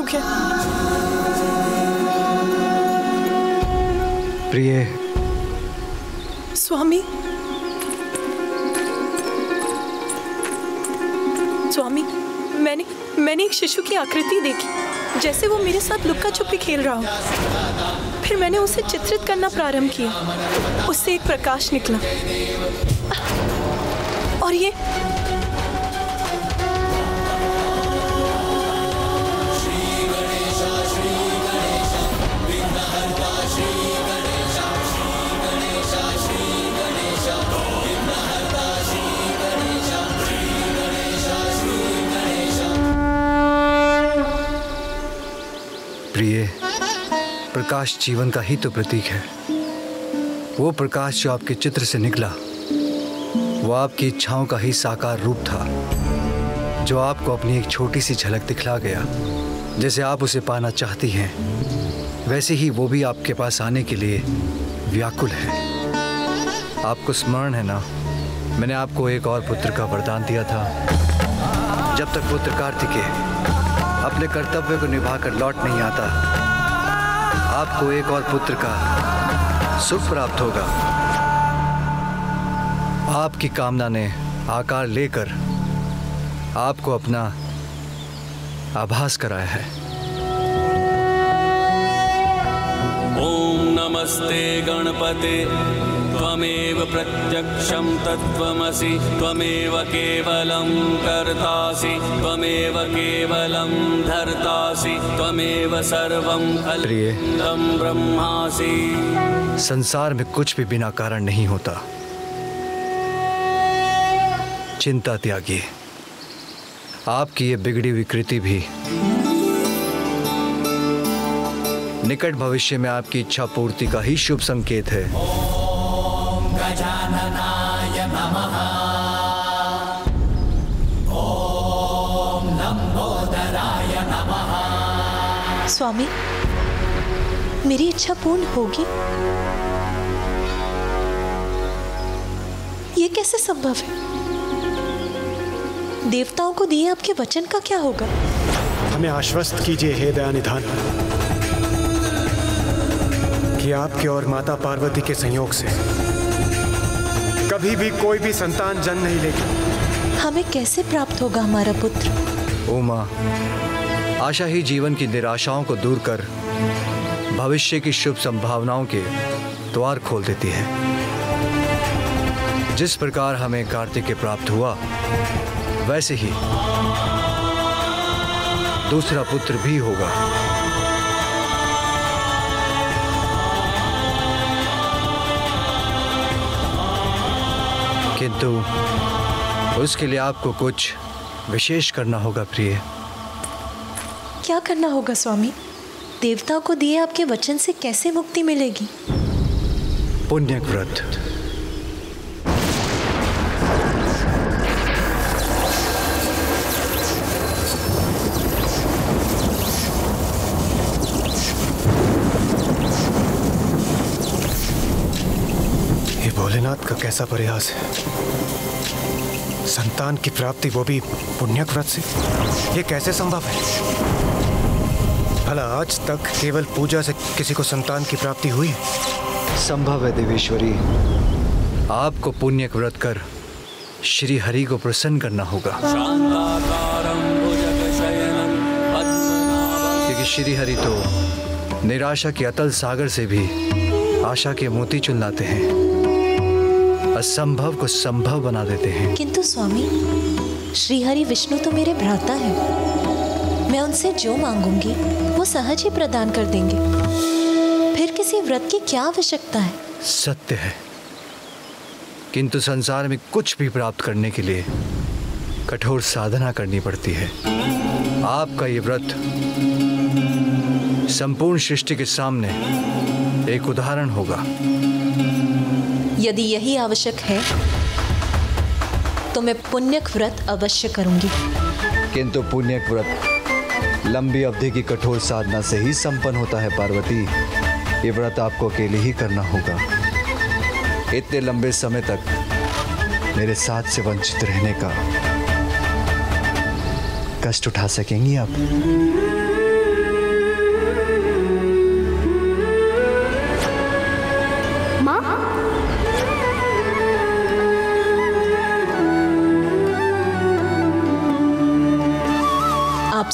हो गया? प्रिय। स्वामी, स्वामी, मैंने एक शिशु की आकृति देखी, जैसे वो मेरे साथ लुक्का छुपी खेल रहा हो। फिर मैंने उसे चित्रित करना प्रारंभ किया। उससे एक प्रकाश निकला और ये प्रिय, प्रकाश जीवन का ही तो प्रतीक है। वो प्रकाश जो आपके चित्र से निकला, वो आपकी इच्छाओं का ही साकार रूप था, जो आपको अपनी एक छोटी सी झलक दिखला गया। जैसे आप उसे पाना चाहती हैं, वैसे ही वो भी आपके पास आने के लिए व्याकुल है। आपको स्मरण है ना, मैंने आपको एक और पुत्र का वरदान दिया था। जब तक पुत्र कार्तिकेय अपने कर्तव्य को निभाकर लौट नहीं आता, आपको एक और पुत्र का सुख प्राप्त होगा। आपकी कामना ने आकार लेकर आपको अपना आभास कराया है। ओम नमस्ते गणपते त्वमेव प्रत्यक्षं तत्त्वमसि त्वमेव केवलं कर्तासि त्वमेव केवलं धर्तासि त्वमेव सर्वं खल्विदं ब्रह्मासि। संसार में कुछ भी बिना कारण नहीं होता। चिंता त्यागिए। आपकी ये बिगड़ी विकृति भी निकट भविष्य में आपकी इच्छा पूर्ति का ही शुभ संकेत है। ओम गजाननाय नमः। ओम लंबोदराय नमः। स्वामी, मेरी इच्छा पूर्ण होगी? ये कैसे संभव है? देवताओं को दिए आपके वचन का क्या होगा? हमें आश्वस्त कीजिए हे दयानिधान कि आपके और माता पार्वती के संयोग से कभी भी कोई भी संतान जन्म नहीं लेगी। हमें कैसे प्राप्त होगा हमारा पुत्र? ओ मां, आशा ही जीवन की निराशाओं को दूर कर भविष्य की शुभ संभावनाओं के द्वार खोल देती है। जिस प्रकार हमें कार्तिकेय प्राप्त हुआ, वैसे ही दूसरा पुत्र भी होगा। किंतु उसके लिए आपको कुछ विशेष करना होगा प्रिय। क्या करना होगा स्वामी? देवताओं को दिए आपके वचन से कैसे मुक्ति मिलेगी? पुण्यक व्रत। ये भोलेनाथ का कैसा प्रयास है। संतान की प्राप्ति, वो भी पुण्यक व्रत से। ये कैसे संभव है? भला आज तक केवल पूजा से किसी को संतान की प्राप्ति हुई है? संभव है देवेश्वरी। आपको पुण्यक व्रत कर श्री हरि को प्रसन्न करना होगा, क्योंकि श्री हरि तो निराशा के अतल सागर से भी आशा के मोती चुन लाते हैं, असंभव को संभव बना देते हैं। किंतु स्वामी, श्रीहरि विष्णु तो मेरे भ्राता हैं। मैं उनसे जो मांगूंगी वो सहज ही प्रदान कर देंगे। फिर किसी व्रत की क्या आवश्यकता है? सत्य है, किंतु संसार में कुछ भी प्राप्त करने के लिए कठोर साधना करनी पड़ती है। आपका ये व्रत संपूर्ण सृष्टि के सामने एक उदाहरण होगा। यदि यही आवश्यक है तो मैं पुण्यक व्रत अवश्य करूंगी। किंतु पुण्यक व्रत लंबी अवधि की कठोर साधना से ही संपन्न होता है पार्वती। ये व्रत आपको अकेले ही करना होगा। इतने लंबे समय तक मेरे साथ से वंचित रहने का कष्ट उठा सकेंगी आप?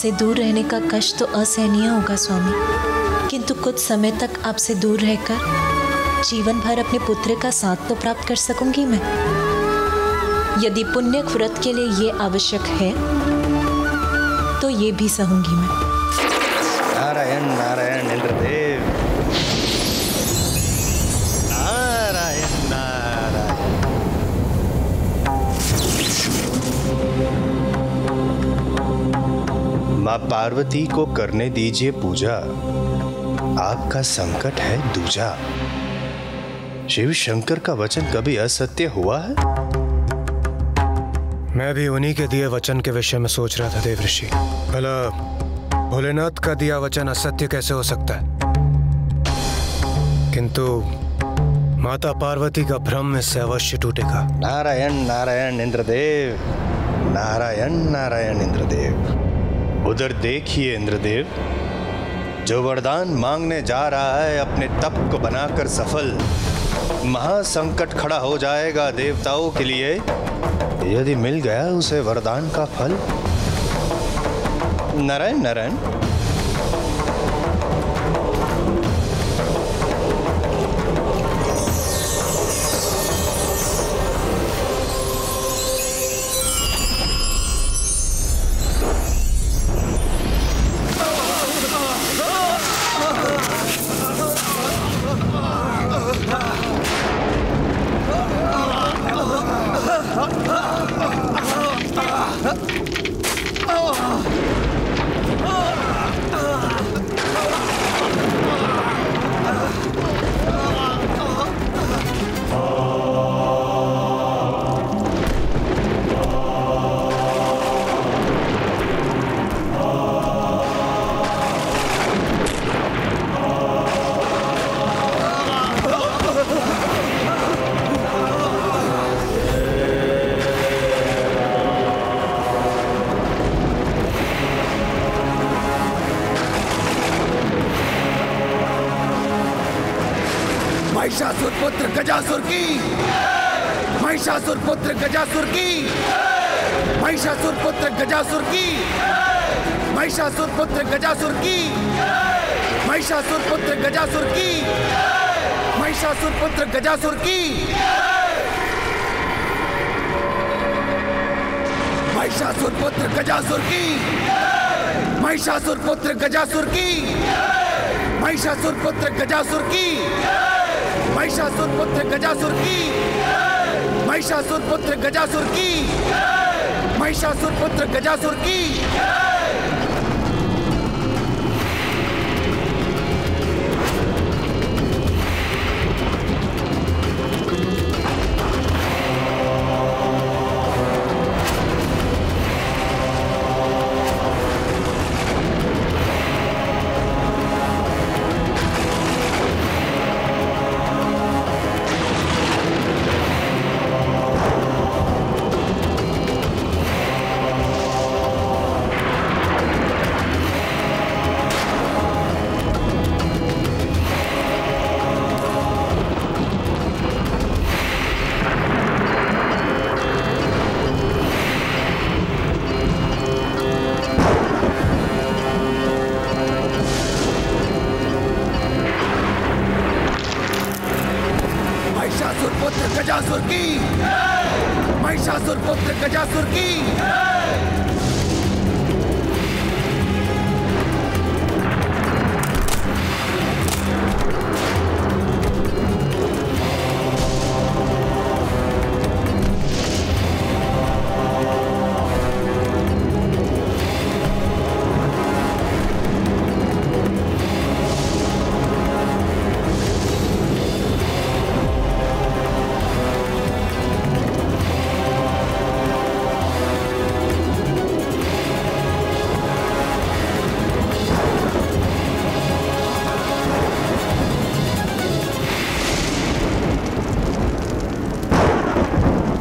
आपसे दूर रहने का कष्ट तो असहनीय होगा स्वामी, किंतु कुछ समय तक आपसे दूर रहकर जीवन भर अपने पुत्र का साथ तो प्राप्त कर सकूंगी मैं। यदि पुण्यक व्रत के लिए ये आवश्यक है तो ये भी सहूंगी मैं। नारायण नारायण इंद्रदेव, नारायण नारायण। माँ पार्वती को करने दीजिए पूजा, आपका संकट है दूजा। शिव शंकर का वचन कभी असत्य हुआ है? मैं भी उन्हीं के दिए वचन के विषय में सोच रहा था देव ऋषि। भला भोलेनाथ का दिया वचन असत्य कैसे हो सकता है? किंतु माता पार्वती का भ्रम इससे अवश्य टूटेगा। नारायण नारायण इंद्रदेव, नारायण नारायण इंद्रदेव। उधर देखिए इंद्रदेव, जो वरदान मांगने जा रहा है अपने तप को बनाकर सफल, महासंकट खड़ा हो जाएगा देवताओं के लिए यदि मिल गया उसे वरदान का फल। नारायण नारायण। महिषासुर पुत्र गजासुर की, महिषासुर पुत्र गजासुर की, महिषासुर पुत्र गजासुर की, महिषासुर पुत्र गजासुर की, महिषासुर पुत्र गजासुर की, महिषासुर पुत्र गजासुर की, महिषासुर पुत्र गजासुर की, महिषासुर पुत्र गजासुर की, महिषासुर पुत्र गजासुर की, महिषासुर पुत्र गजासुर की, महिषासुर पुत्र गजासुर की, महिषासुर पुत्र गजासुर की। गजासुर की, महिषासुर पुत्र गजासुर की,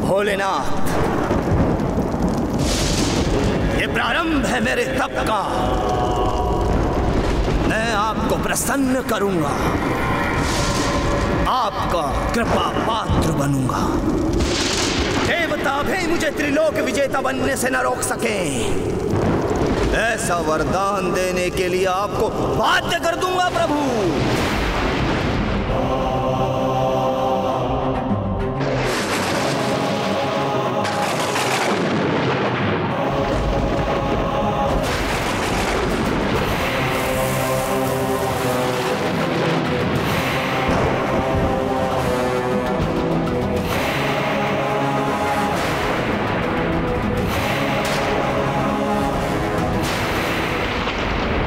भोलेनाथ, ये प्रारंभ है मेरे तप का। मैं आपको प्रसन्न करूंगा, आपका कृपा पात्र बनूंगा। देवता भी मुझे त्रिलोक विजेता बनने से न रोक सके। ऐसा वरदान देने के लिए आपको बाध्य कर दूंगा प्रभु।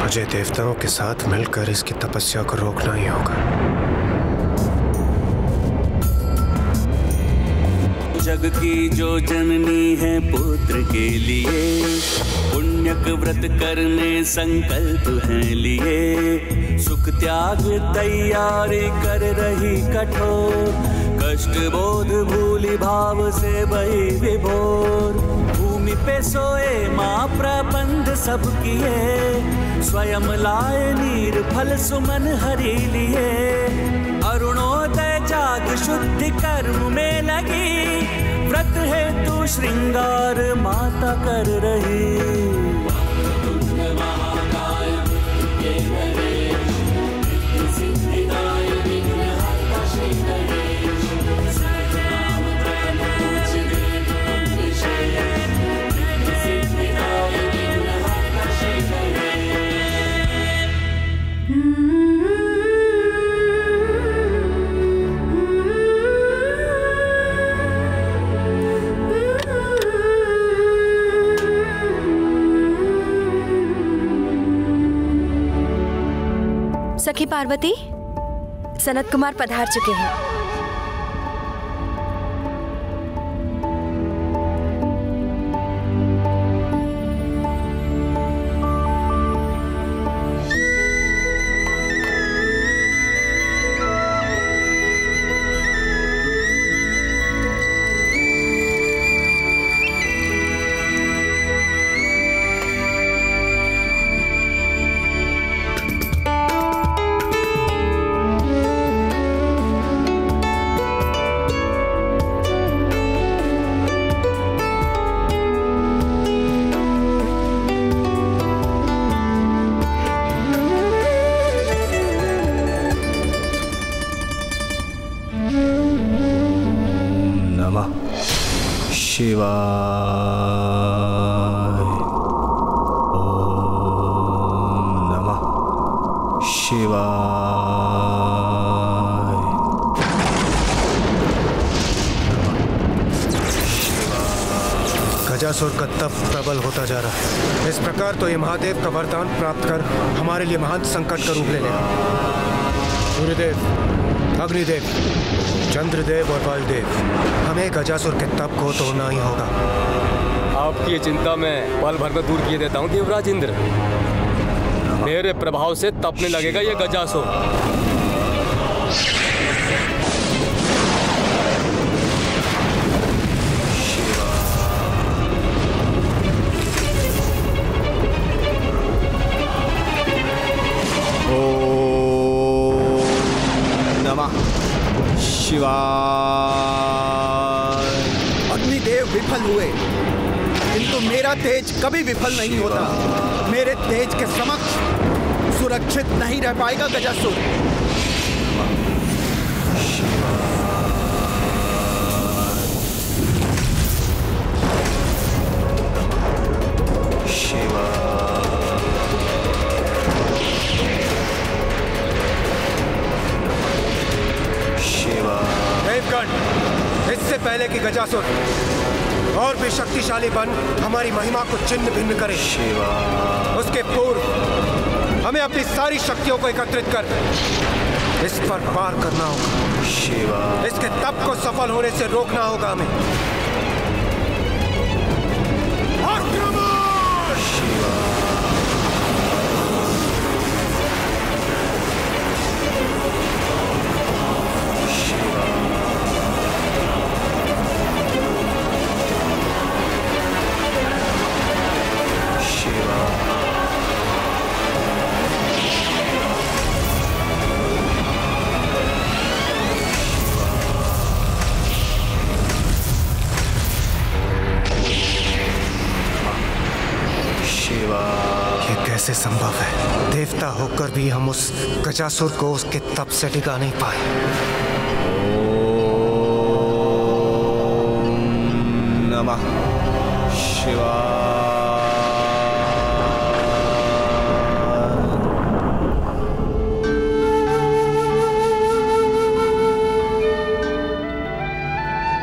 मुझे देवताओं के साथ मिलकर इसकी तपस्या को रोकना ही होगा। जग की जो जननी है पुत्र के लिए, पुण्यक व्रत करने संकल्प है लिए। सुख त्याग तैयारी कर रही कठोर, कष्ट बोध भूली भाव से बही विभोर। भूमि पे सोए माँ प्रबंध सब किए, स्वयं लाए नीर फल सुमन हरि लिए। अरुणोदय जाग शुद्धि कर्म में लगी, व्रत है तू श्रृंगार माता कर रही। सखी पार्वती, सनत कुमार पधार चुके हैं। शिवाय। ओम नमः शिवाय। गजासुर का तप प्रबल होता जा रहा है। इस प्रकार तो ये महादेव का वरदान प्राप्त कर हमारे लिए महान संकट का रूप ले लेगा। सूर्यदेव, अग्निदेव, चंद्रदेव और वायुदेव, हमें गजासुर के तप को तोड़ना ही होगा। आपकी ये चिंता मैं पल भर में दूर किए देता हूँ देवराज इंद्र। मेरे प्रभाव से तपने लगेगा ये गजासुर। शिवाय। अग्निदेव विफल हुए, किंतु मेरा तेज कभी विफल नहीं होता। मेरे तेज के समक्ष सुरक्षित नहीं रह पाएगा गजासुर। इससे पहले कि गजासुर और भी शक्तिशाली बन हमारी महिमा को छिन्न भिन्न करे, उसके पूर्व हमें अपनी सारी शक्तियों को एकत्रित कर इस पर पार करना होगा। इसके तप को सफल होने से रोकना होगा हमें। कैसे संभव है? देवता होकर भी हम उस गजासुर को उसके तप से टिका नहीं पाए। ओम नमः शिवाय।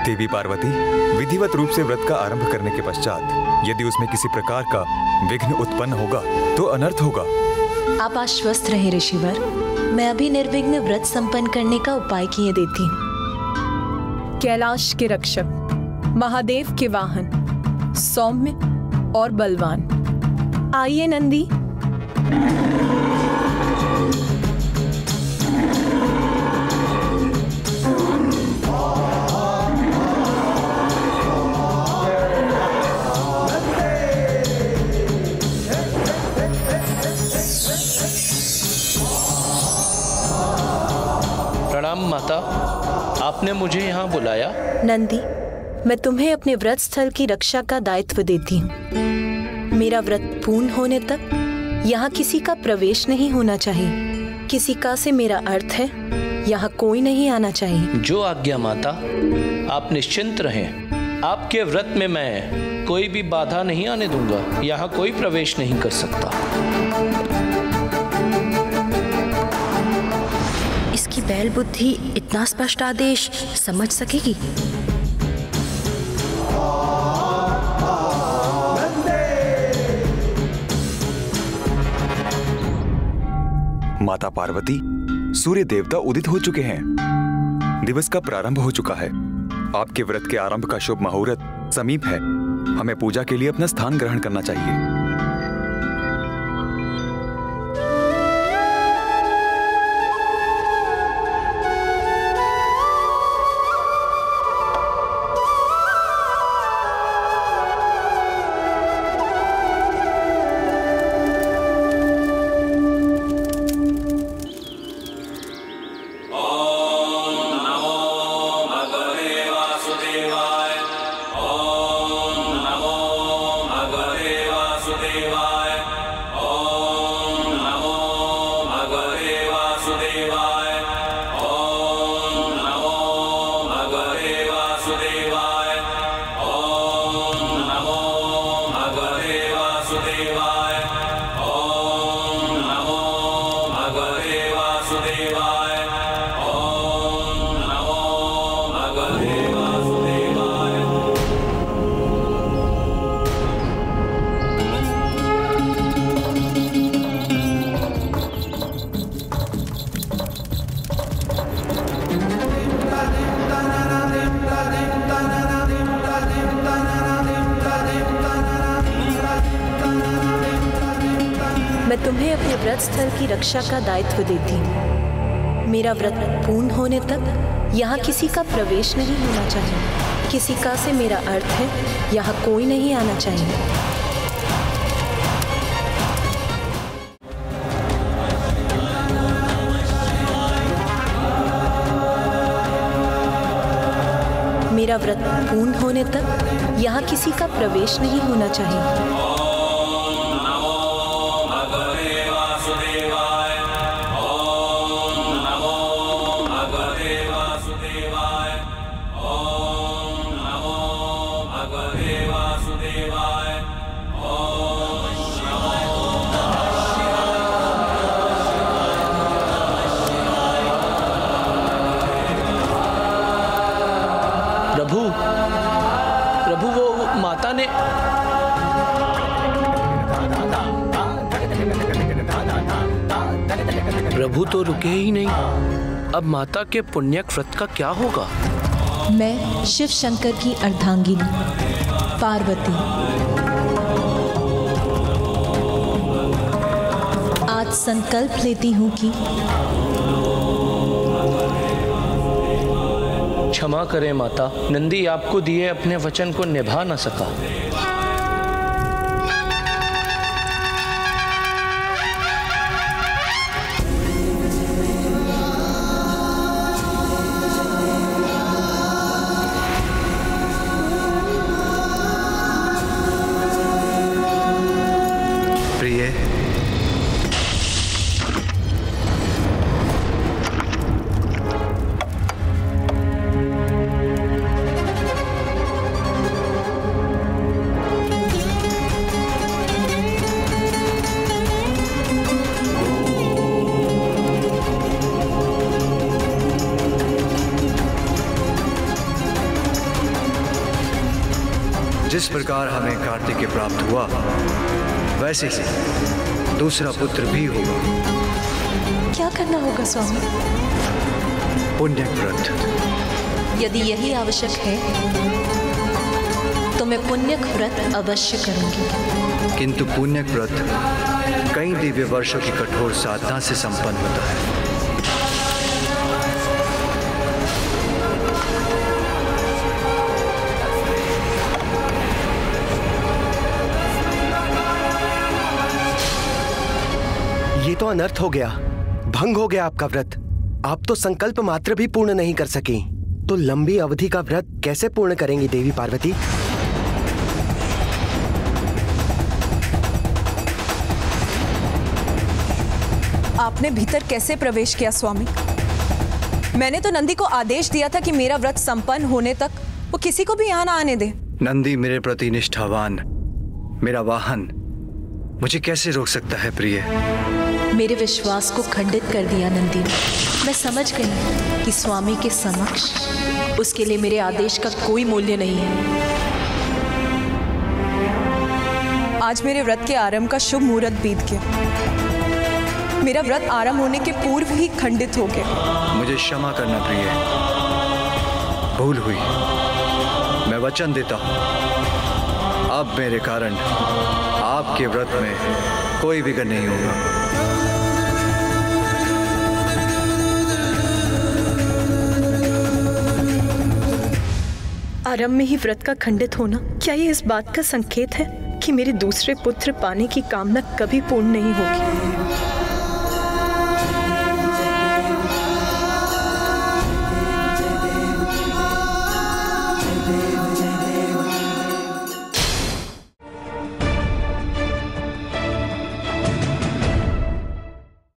देवी पार्वती, विधिवत रूप से व्रत का आरंभ करने के पश्चात यदि उसमें किसी प्रकार का विघ्न उत्पन्न होगा तो अनर्थ होगा। आप आश्वस्त रहे ऋषिवर, मैं अभी निर्विघ्न व्रत संपन्न करने का उपाय किए देती हूँ। कैलाश के रक्षक, महादेव के वाहन, सौम्य और बलवान, आइए नंदी। माता, आपने मुझे यहाँ बुलाया? नंदी, मैं तुम्हें अपने व्रत स्थल की रक्षा का दायित्व देती हूँ। मेरा व्रत पूर्ण होने तक यहाँ किसी का प्रवेश नहीं होना चाहिए। किसी का से मेरा अर्थ है यहाँ कोई नहीं आना चाहिए। जो आज्ञा माता, आप निश्चिंत रहें। आपके व्रत में मैं कोई भी बाधा नहीं आने दूंगा। यहाँ कोई प्रवेश नहीं कर सकता। इसकी बैल बुद्धि इतना स्पष्ट आदेश समझ सकेगी? माता पार्वती, सूर्य देवता उदित हो चुके हैं। दिवस का प्रारंभ हो चुका है। आपके व्रत के आरंभ का शुभ मुहूर्त समीप है। हमें पूजा के लिए अपना स्थान ग्रहण करना चाहिए। मैं तुम्हें अपने व्रत स्थल की रक्षा का दायित्व देती हूँ। मेरा व्रत पूर्ण होने तक यहाँ किसी का प्रवेश नहीं होना चाहिए। किसी का से मेरा अर्थ है यहाँ कोई नहीं आना चाहिए। मेरा व्रत पूर्ण होने तक यहाँ किसी का प्रवेश नहीं होना चाहिए। प्रभु, वो माता ने प्रभु तो रुके ही नहीं। अब माता के पुण्यक व्रत का क्या होगा? मैं शिव शंकर की अर्धांगिनी पार्वती आज संकल्प लेती हूँ कि क्षमा करें माता, नंदी आपको दिए अपने वचन को निभा न सका। प्रिय, जिस प्रकार हमें कार्तिकेय प्राप्त हुआ वैसे ही दूसरा पुत्र भी होगा। क्या करना होगा स्वामी? पुण्य व्रत। यदि यही आवश्यक है तो मैं पुण्यक व्रत अवश्य करूंगी। किंतु पुण्यक व्रत कई दिव्य वर्षों की कठोर साधना से संपन्न होता है। ये तो अनर्थ हो गया, भंग हो गया आपका व्रत। आप तो संकल्प मात्र भी पूर्ण नहीं कर सकी, तो लंबी अवधि का व्रत कैसे पूर्ण करेंगी देवी पार्वती? आपने भीतर कैसे प्रवेश किया स्वामी? मैंने तो नंदी को आदेश दिया था कि मेरा व्रत संपन्न होने तक वो किसी को भी यहाँ ना आने दे। नंदी मेरे प्रति निष्ठावान, मेरा वाहन, मुझे कैसे रोक सकता है प्रिय? मेरे विश्वास को खंडित कर दिया नंदी ने। मैं समझ गई कि स्वामी के समक्ष उसके लिए मेरे आदेश का कोई मूल्य नहीं है। आज मेरे व्रत के आरंभ का शुभ मुहूर्त बीत गया। मेरा व्रत आरंभ होने के पूर्व ही खंडित हो गया। मुझे क्षमा करना प्रिय, भूल हुई। मैं वचन देता हूं अब मेरे कारण आपके व्रत में कोई विघ्न नहीं होगा। आरंभ में ही व्रत का खंडित होना, क्या ये इस बात का संकेत है कि मेरे दूसरे पुत्र पाने की कामना कभी पूर्ण नहीं होगी?